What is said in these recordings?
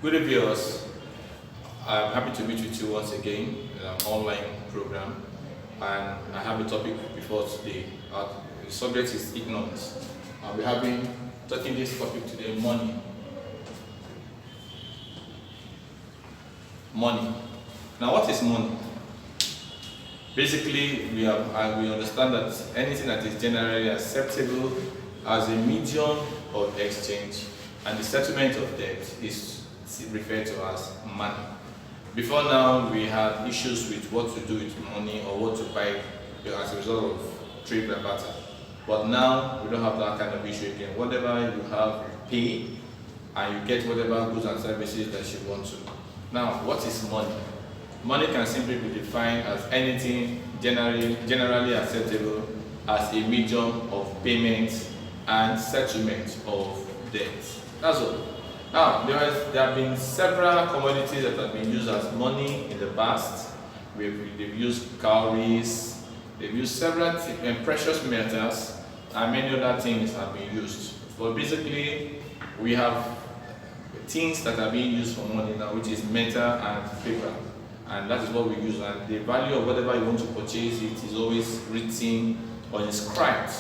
Good evening, viewers. I'm happy to meet with you once again in an online program, and I have a topic before today. The subject is ignorance. I'll be talking this topic today: money. Money. Now, what is money? Basically, we understand that anything that is generally acceptable as a medium of exchange, and the settlement of debt is referred to as money. Before now, we had issues with what to do with money or what to buy as a result of trade by barter. But now, we don't have that kind of issue again. Whatever you have, you pay, and you get whatever goods and services that you want to. Now, what is money? Money can simply be defined as anything generally acceptable as a medium of payment and settlement of debt. That's all. Now, there have been several commodities that have been used as money in the past. They've used cowries, they've used several precious metals, and many other things have been used. But basically, we have things that are being used for money now, which is metal and paper. And that is what we use. And the value of whatever you want to purchase it is always written or inscribed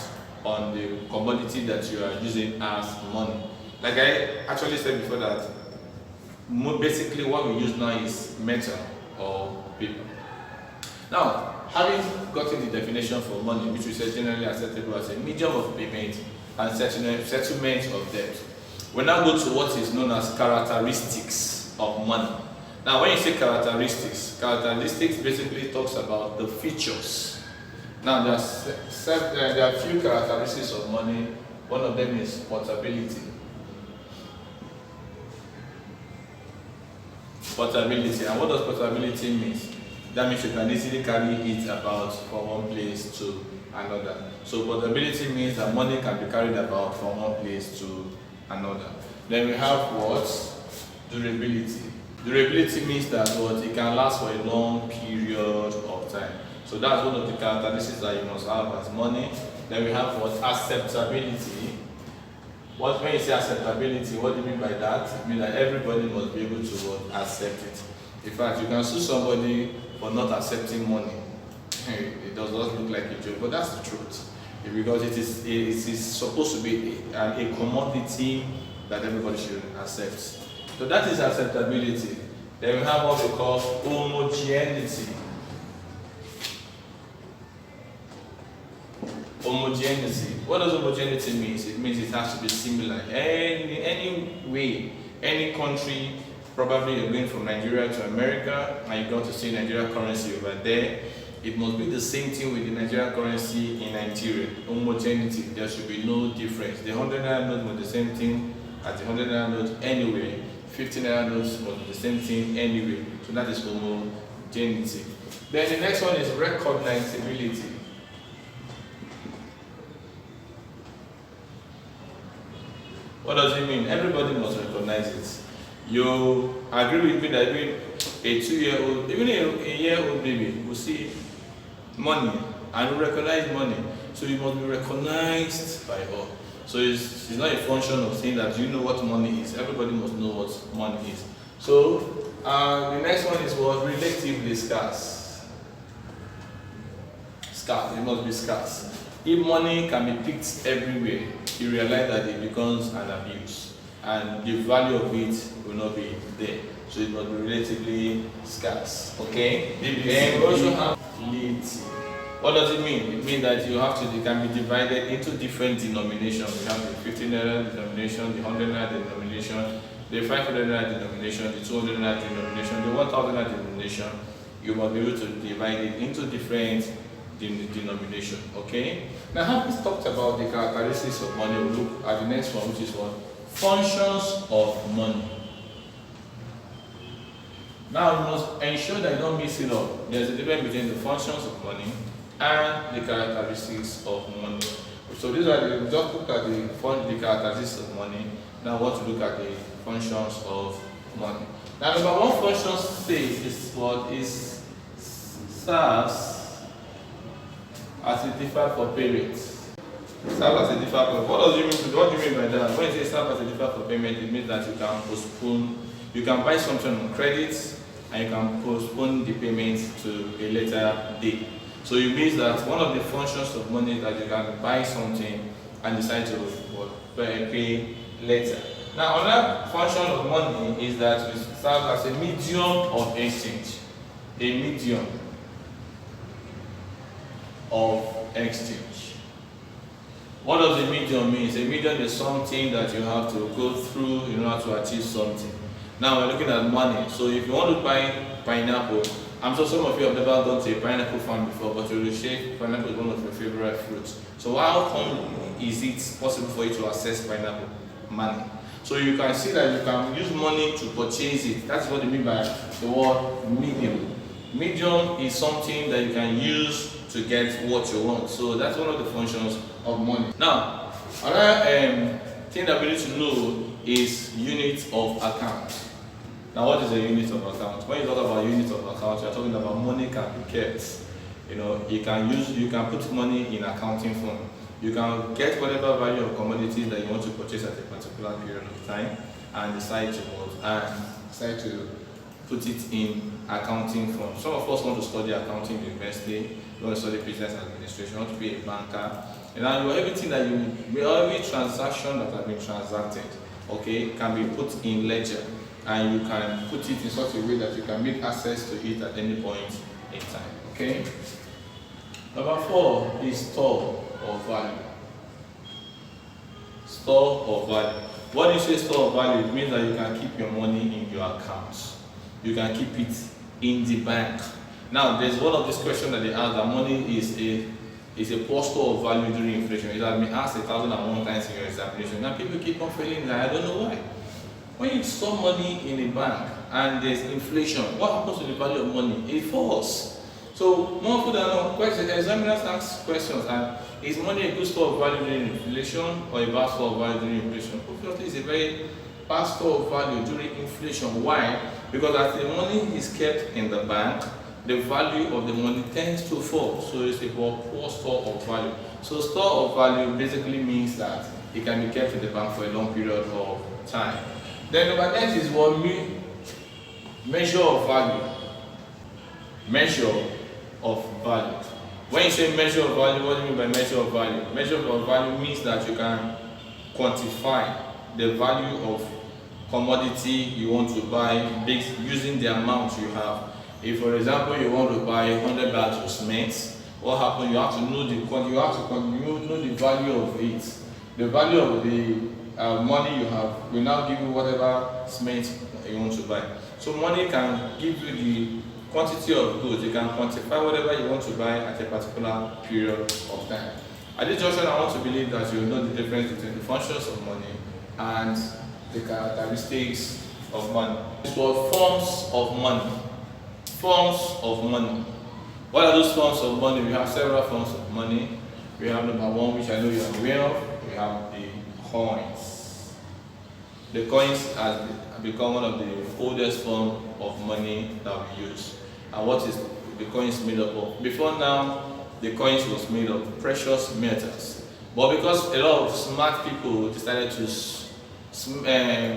on the commodity that you are using as money. Like I actually said before, that basically what we use now is metal or paper. Now, having gotten the definition for money, which we say generally acceptable as a medium of payment and settlement of debt, we now go to what is known as characteristics of money. Now, when you say characteristics basically talks about the features. Now, there are a few characteristics of money. One of them is portability. Portability. And what does portability mean? That means you can easily carry it about from one place to another. So portability means that money can be carried about from one place to another. Then we have what? Durability. Durability means that it can last for a long period of time. So that's one of the characteristics that you must have as money. Then we have what? Acceptability. When you say acceptability, what do you mean by that? It means that everybody must be able to accept it. In fact, you can sue somebody for not accepting money. It does not look like a joke, but that's the truth. Because it is supposed to be a commodity that everybody should accept. So that is acceptability. Then we have what we call homogeneity. Homogeneity. What does homogeneity mean? It means it has to be similar. Any way, any country, probably you're going from Nigeria to America and you're going to see Nigerian currency over there, it must be the same thing with the Nigerian currency in Nigeria. Homogeneity. There should be no difference. The 100 naira note must be the same thing as the 100 naira note anywhere. 50 naira notes must be the same thing anyway. So that is homogeneity. Then the next one is recognizability. What does it mean? Everybody must recognize it. You agree with me that even a 2-year-old, even a year-old baby will see money and will recognize money. So it must be recognized by all. So it's not a function of saying that you know what money is. Everybody must know what money is. So the next one is what? Relatively scarce. Scarce. It must be scarce. If money can be picked everywhere, you realize that it becomes an abuse, and the value of it will not be there. So it must be relatively scarce. Okay? Then we also have liquidity. What does it mean? It means that it can be divided into different denominations. We have the 50 naira denomination, the 100 naira denomination, the 500 naira denomination, the 200 naira denomination, the 1000 naira denomination. You must be able to divide it into different denomination. Okay? Now, having talked about the characteristics of money, we'll look at the next one, which is what? Functions of money. Now, you must ensure that you don't mix it up. There's a difference between the functions of money and the characteristics of money. So these are we just look at the characteristics of money. Now, I want to look at the functions of money. Now, number one function says is what is serves as a deferred for payment. Serve as a deferred for. What do you mean by that? When you say serve as a deferred for payment, it means that you can postpone You can buy something on credit and you can postpone the payment to a later day. So it means that one of the functions of money is that you can buy something and decide to pay later. Now, another function of money is that it serves as a medium of exchange. A medium of exchange. What does a medium mean? A medium is something that you have to go through in order to achieve something. Now we're looking at money. So if you want to buy pineapple, I'm sure some of you have never gone to a pineapple farm before, but you will say pineapple is one of your favorite fruits. So how come is it possible for you to access pineapple? Money. So you can see that you can use money to purchase it. That's what they mean by the word medium. Medium is something that you can use to get what you want. So that's one of the functions of money. Now, another thing that we need to know is unit of account. Now, what is a unit of account? When you talk about unit of account, you're talking about money can be kept. You can put money in accounting form. You can get whatever value of commodities that you want to purchase at a particular period of time and decide to put it in accounting form. Some of us want to study accounting in university, you want to study business administration, you want to be a banker. Every transaction that has been transacted, okay, can be put in ledger, and you can put it in such a way that you can make access to it at any point in time. Okay. Number 4 is store of value. Store of value. When you say store of value, it means that you can keep your money in your accounts. You can keep it in the bank. Now, there's one of these questions that they ask that money is a poor store of value during inflation. It has been asked 1,001 times in your examination. Now, people keep on failing that. I don't know why. When you store money in a bank and there's inflation, what happens to the value of money? It falls. So, more food than no questions, examiners ask questions, and is money a good store of value during inflation or a bad store of value during inflation? Obviously, it's a very bad store of value during inflation. Why? Because as the money is kept in the bank, the value of the money tends to fall. So it's a poor store of value. So store of value basically means that it can be kept in the bank for a long period of time. Then number 8 is what measure of value. Measure of value. When you say measure of value, what do you mean by measure of value? Measure of value means that you can quantify the value of commodity you want to buy based using the amount you have. If, for example, you want to buy 100 bags of cement, what happens? You have to know the value of it. The value of the money you have will now give you whatever cement you want to buy. So money can give you the quantity of goods. You can quantify whatever you want to buy at a particular period of time. At this junction, I want to believe that you know the difference between the functions of money and the characteristics of money. It's called forms of money. Forms of money. What are those forms of money? We have several forms of money. We have number 1, which I know you are aware of. We have the coins. The coins has become one of the oldest form of money that we use. And what is the coins made up of? Before now, the coins was made of precious metals. But because a lot of smart people decided to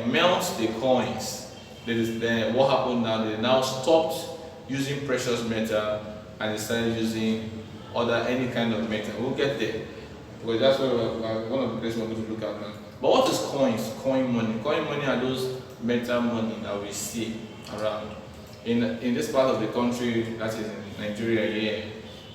melt the coins, what happened now? They now stopped using precious metal and they started using any kind of metal. We'll get there, because that's one of the places we're going to look at now. But what is coins? Coin money. Coin money are those metal money that we see around. In this part of the country, that is in Nigeria here,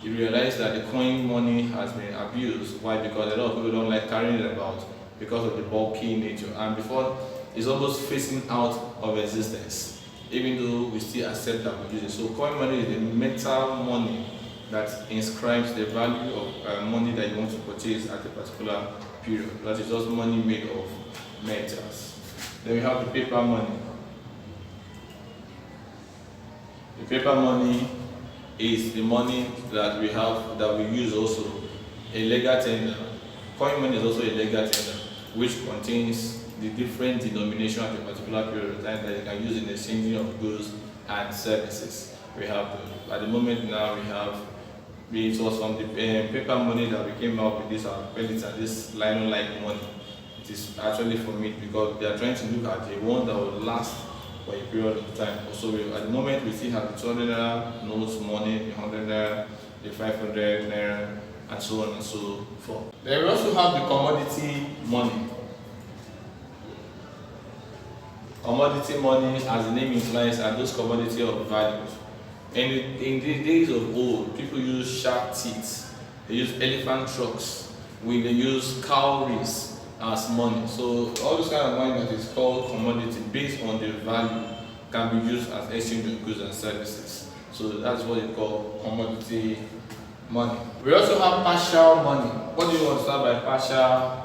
you realize that the coin money has been abused. Why? Because a lot of people don't like carrying it about because of the bulky nature, and before it's almost phasing out of existence, even though we still accept that we use it. So coin money is the metal money that inscribes the value of money that you want to purchase at a particular period. That is just money made of metals. Then we have the paper money. The paper money is the money that we have, that we use also. A legal tender. Coin money is also a legal tender, which contains the different denomination at a particular period of time that you can use in exchanging of goods and services. We have, at the moment now, it was from the paper money that we came up with this nylon-like money. It is actually from it because they are trying to look at the one that will last for a period of time. So at the moment we still have the 200 naira notes, money, the 100 naira, the 500 naira, and so on and so forth. Then we also have the commodity money. Commodity money, as the name implies, are those commodity of values. And in the days of old, people use shark teeth, they use elephant trucks, they use cowries as money. So all this kind of money that is called commodity, based on the value, can be used as exchange of goods and services. So that's what you call commodity money. We also have partial money. What do you understand by partial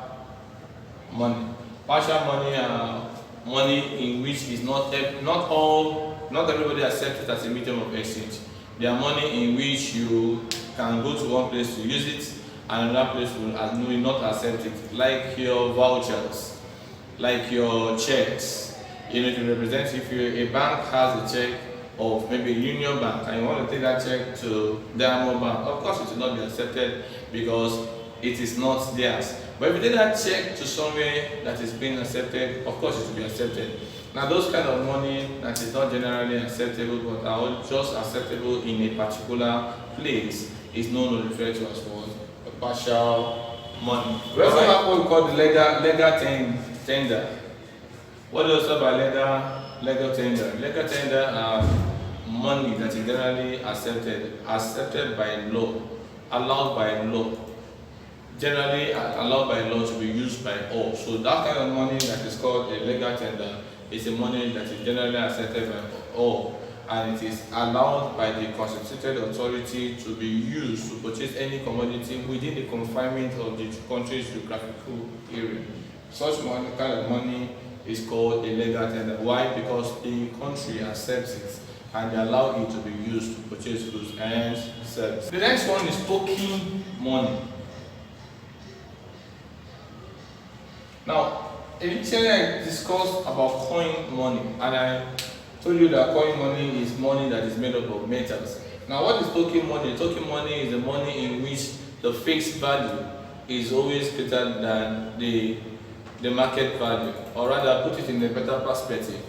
money? Partial money are money in which is not everybody accepts it as a medium of exchange. They are money in which you can go to one place to use it and another place will not accept it, like your vouchers, like your checks. If you represent, if a bank has a check of maybe Union Bank and you want to take that check to Diamond Bank, of course it will not be accepted because it is not theirs. But if you take that check to somewhere that is being accepted, of course it will be accepted. Now those kind of money that is not generally acceptable but are just acceptable in a particular place is known or referred to as what? Partial money. We also have what we call the legal tender. What is also by legal tender? Legal tender are money that is generally accepted by law, allowed by law. Generally allowed by law to be used by all. So that kind of money that is called a legal tender is a money that is generally accepted by all, and it is allowed by the constituted authority to be used to purchase any commodity within the confinement of the country's geographical area. Such money, kind of money, is called a legal tender. Why? Because the country accepts it and they allow it to be used to purchase goods and services. The next one is token money. Now, initially I discussed about coin money, and I told you that coin money is money that is made up of metals. Now, what is token money? Token money is the money in which the fixed value is always greater than the market value, or rather, put it in a better perspective.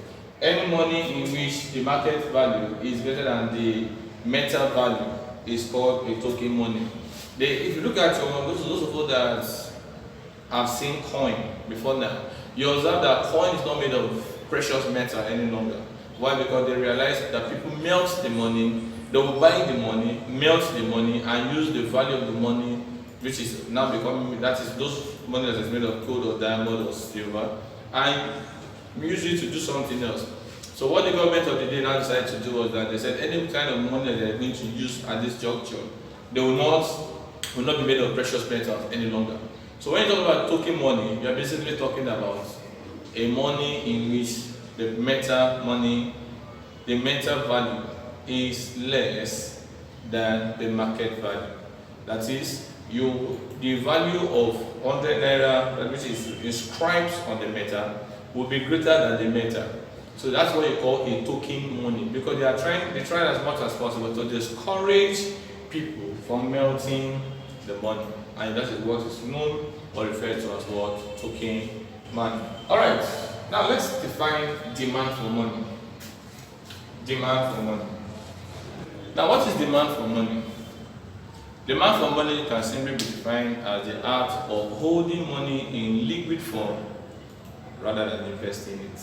Any money in which the market value is greater than the metal value is called a token money. If you look at those of you that have seen coin before now, you observe that coin is not made of precious metal any longer. Why? Because they realize that people melt the money, they will buy the money, melt the money, and use the value of the money, which is now becoming, that is those money that is made of gold or diamond or silver, and use it to do something else. So what the government of the day now decided to do was that they said any kind of money that they are going to use at this juncture, they will not be made of precious metals any longer. So when you talk about token money, you are basically talking about a money in which the metal value is less than the market value. That is, the value of 100 naira, which is inscribed on the metal, will be greater than the metal. So that's what you call a token money, because they try as much as possible to discourage people from melting the money, and that is what is known or referred to as what? Token money. Alright, now let's define demand for money. Demand for money. Now, what is demand for money? Demand for money can simply be defined as the act of holding money in liquid form rather than investing it.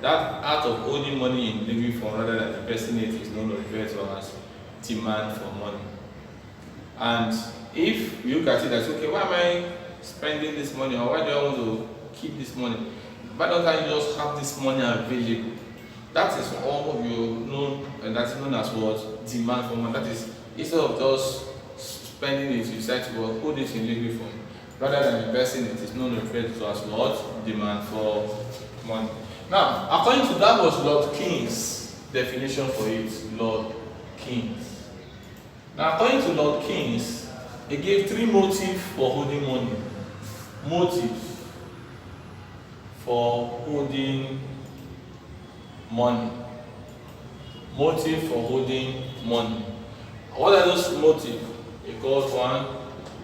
That act of holding money in liquid form rather than investing it is known or referred to as demand for money. And if you look at it as, okay, why am I spending this money, or why do I want to keep this money? Why don't I just have this money available? That is all you know, and that's known as what? Demand for money. That is, instead of just spending it, you decide to hold it in liquid form rather than investing it. It's known and referred to as what? Demand for money. Now, according to that was Lord King's definition for it. Lord King's. Now, according to Lord King's, he gave 3 motives for holding money. Motives for holding money. Motive for holding money. What are those motives? He calls one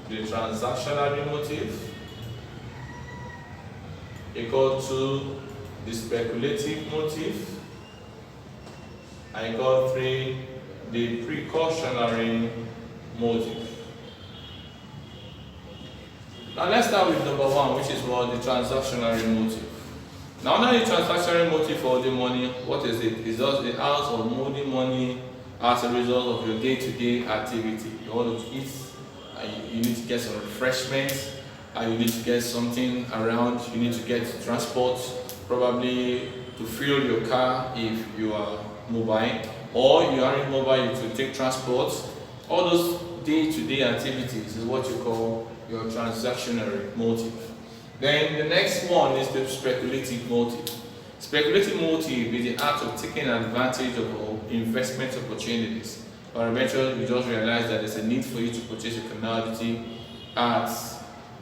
the transactional motive. He calls 2 the speculative motive. I got 3, the precautionary motive. Now let's start with number 1, which is what the transactionary motive. Now the transactionary motive for holding money, what is it? It's just the act of holding money as a result of your day-to-day activity. You want to eat, you need to get some refreshments, you need to get something around, you need to get transport, probably to fuel your car if you are mobile, or you aren't mobile, you to take transport. All those day-to-day activities is what you call your transactionary motive. Then the next one is the speculative motive. Speculative motive is the act of taking advantage of investment opportunities, or eventually you just realize that there's a need for you to purchase a commodity at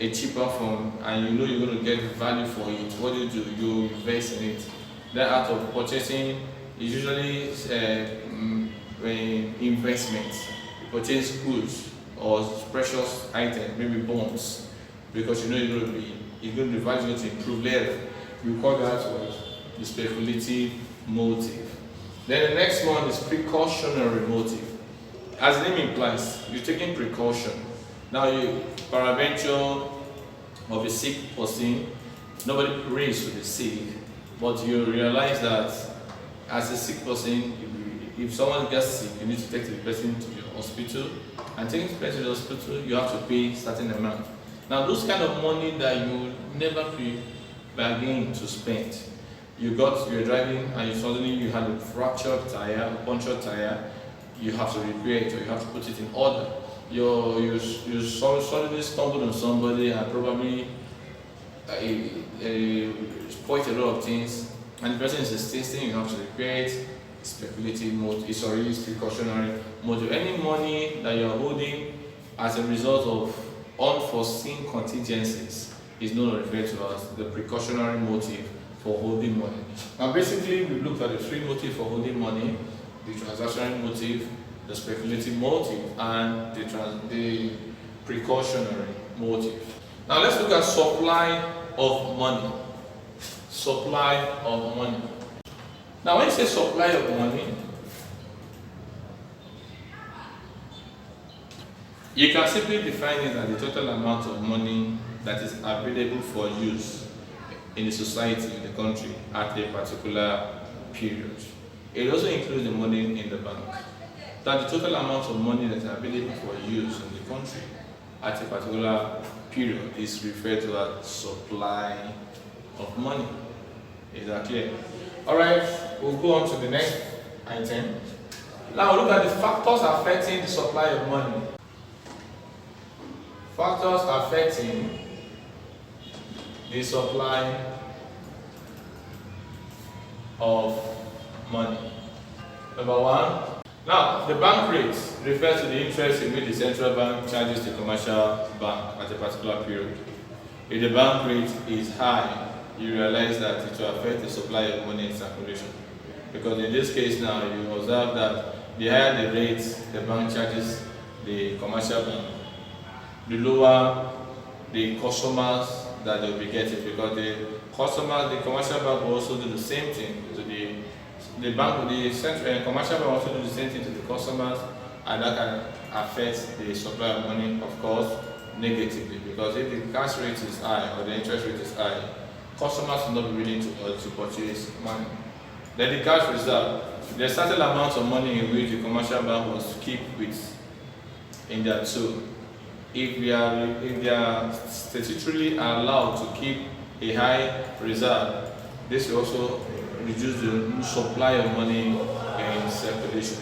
a cheaper form, and you know you're going to get value for it. What do? You invest in it. That act of purchasing is usually investment. You purchase goods or precious items, maybe bonds, because you know the value is going to improve later. We call that the speculative motive. Then the next one is precautionary motive. As the name implies, you're taking precaution. Now you peradventure of a sick person, nobody prays to the sick, but you realize that as a sick person, if someone gets sick, you need to take the person to your hospital, and taking the person to the hospital, you have to pay a certain amount. Now those kind of money that you never bargain to spend. You're driving and suddenly you had a fractured tire, a punctured tire, you have to repair it or you have to put it in order. You suddenly stumbled on somebody and probably spoiled a lot of things, and the person is insisting you have to repair it. Speculative motive, it's precautionary motive. Any money that you are holding as a result of unforeseen contingencies is not referred to as the precautionary motive for holding money. Now basically we looked at the 3 motives for holding money: the transactional motive, the speculative motive, and the precautionary motive. Now let's look at supply of money. Supply of money. Now when you say supply of money, you can simply define it as the total amount of money that is available for use in the society, in the country, at a particular period. It also includes the money in the bank. That the total amount of money that is available for use in the country at a particular period is referred to as supply of money. Is that clear? Alright, we'll go on to the next item. Now look at the factors affecting the supply of money. Factors affecting the supply of money. Number 1. Now, the bank rate refers to the interest in which the central bank charges the commercial bank at a particular period. If the bank rate is high, you realize that it will affect the supply of money in circulation. Because in this case now, you observe that the higher the rate the bank charges the commercial bank, the lower the customers that they will be getting, because the commercial bank will also do the same thing to the commercial bank will also do the same thing to the customers, and that can affect the supply of money, of course, negatively. Because if the cash rate is high or the interest rate is high, customers will not be willing to purchase money. Then the cash reserve, there's a certain amount of money in which the commercial bank wants to keep with in their tool. If they are statutorily allowed to keep a high reserve, this will also reduce the supply of money in circulation.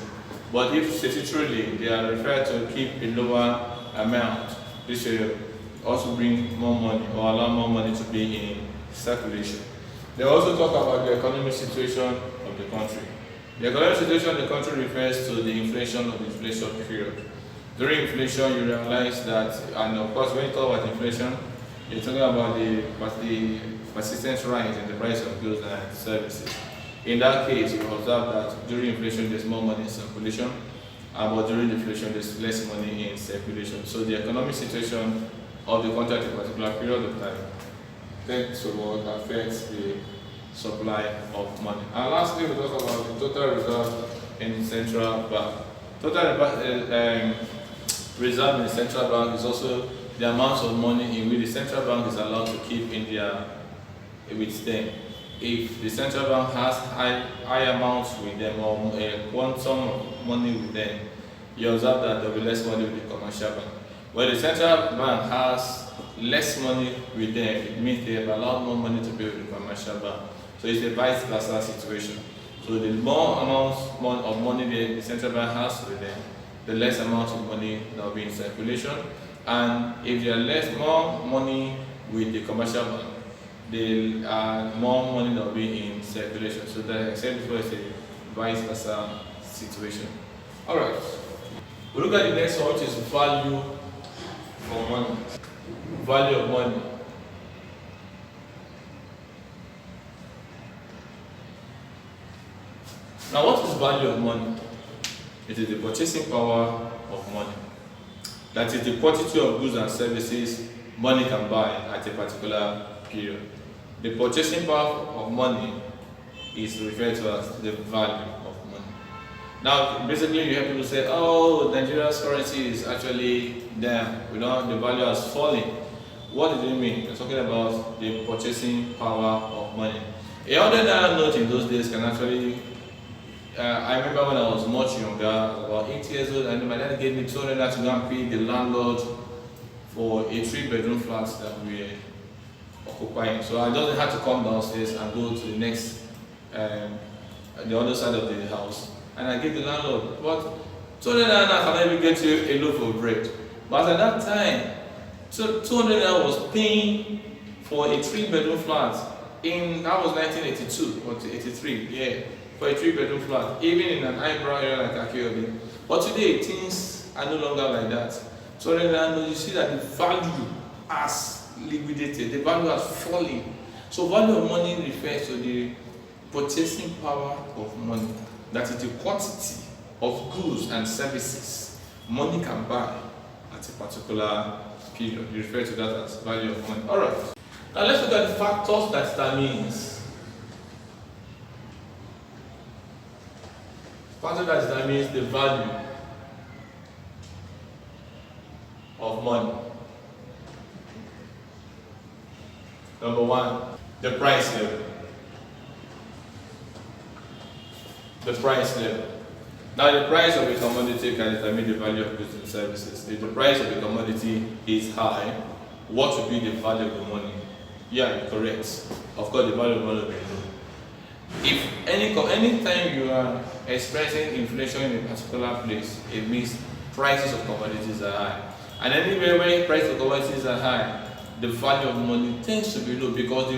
But if statutorily they are required to keep a lower amount, this will also bring more money or allow more money to be in circulation. They also talk about the economic situation of the country. The economic situation of the country refers to the inflation of the inflation period. During inflation, you realize that, and of course, when you talk about inflation, you're talking about the persistent rise in the price of goods and services. In that case, you observe that during inflation, there's more money in circulation, but during inflation, there's less money in circulation. So the economic situation of the country at a particular period of time tends to affect the supply of money. And lastly, we talk about the total reserve in central bank. Total reserve in the central bank is also the amount of money in which the central bank is allowed to keep in their with them. If the central bank has high amounts with them or quantum of money with them, you observe that there will be less money with the commercial bank. When the central bank has less money with them, it means they have allowed more money to be with the commercial bank. So it's a vice versa situation. So the more amount of money the central bank has with them, the less amount of money that will be in circulation. And if there are more money with the commercial bank, there are more money that will be in circulation. So that I said before, it's a vice versa situation. Alright. We look at the next one, which is value for money. Value of money. Now, what is value of money? It is the purchasing power of money. That is the quantity of goods and services money can buy at a particular period. The purchasing power of money is referred to as the value of money. Now, basically, you have people say, oh, Nigeria's currency is actually down. The value has fallen. What does it mean? We're talking about the purchasing power of money. A 100 naira note in those days can actually I remember when I was much younger, about 8 years old, and my dad gave me 200 naira to go and pay the landlord for a 3-bedroom flat that we were occupying. So I just had to come downstairs and go to the next, the other side of the house, and I gave the landlord, but 200 naira can even get you a loaf of bread. But at that time, so 200 naira was paying for a 3-bedroom flat that was 1982 or 83, yeah. For a 3-bedroom flat, even in an eyebrow area like Akiobi. But today, things are no longer like that. So then you see that the value has liquidated, the value has fallen. So value of money refers to the purchasing power of money. That is the quantity of goods and services money can buy at a particular period. You refer to that as value of money. Alright. Now let's look at the factors that determines. Factor that determines the value of money. Number one, the price level. The price level. Now, the price of a commodity can determine the value of goods and services. If the price of a commodity is high, what would be the value of the money? Yeah, you're correct. Of course, the value of money will be low. If any time you are experiencing inflation in a particular place, it means prices of commodities are high. And anywhere where prices of commodities are high, the value of money tends to be low because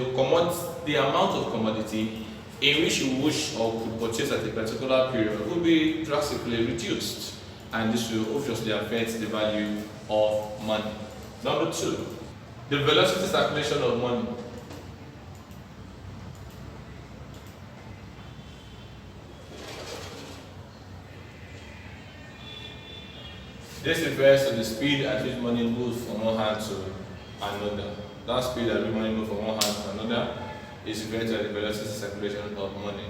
the amount of commodity in which you wish or could purchase at a particular period will be drastically reduced. And this will obviously affect the value of money. Number two, the velocity circulation of money. This refers to the speed at which money moves from one hand to another. That speed at which money moves from one hand to another is referred to as the velocity circulation of money.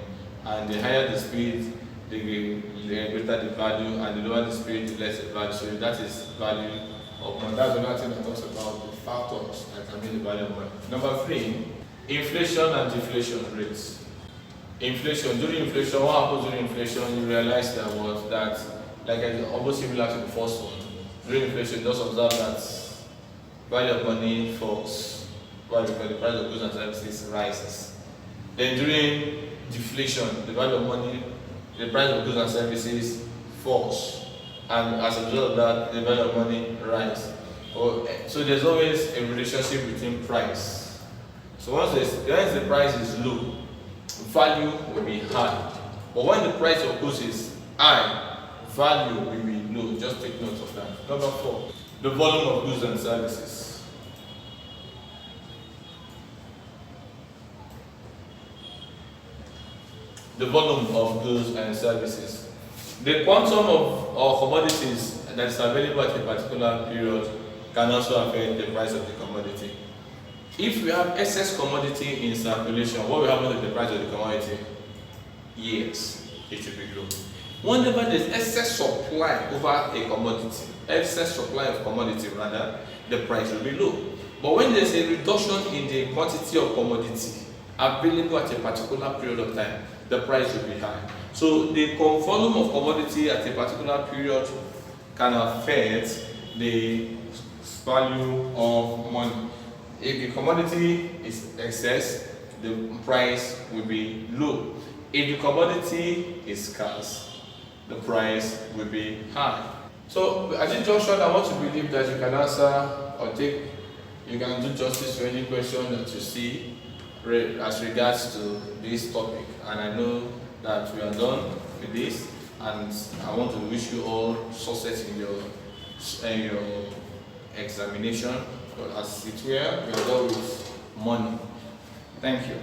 And the higher the speed, the greater the value, and the lower the speed, the less the value. So that is value of money. That's another thing that talks about the factors that determine the value of money. Number three, inflation and deflation rates. Inflation. During inflation, what happens during inflation? You realize that like almost similar to the first one. During inflation, just observe that value of money falls, while the price of goods and services rises. Then during deflation, the value of money, the price of goods and services falls, and as a result of that, the value of money rises. So there's always a relationship between price. So once the price is low, value will be high. But when the price of goods is high, value will be low. Just take note of that. Number four, the volume of goods and services. The volume of goods and services. The quantum of commodities that is available at a particular period can also affect the price of the commodity. If we have excess commodity in circulation, what will happen to the price of the commodity? Yes, it should be low. Whenever there's excess supply over a commodity, excess supply of commodity rather, the price will be low. But when there's a reduction in the quantity of commodity available at a particular period of time, the price will be high. So the volume of commodity at a particular period can affect the value of money. If the commodity is excess, the price will be low. If the commodity is scarce, the price will be high. So at this junction, I want to believe that you can answer or you can do justice to any question that you see as regards to this topic. And I know that we are done with this, and I want to wish you all success in your examination. But as it were, we are done with money. Thank you.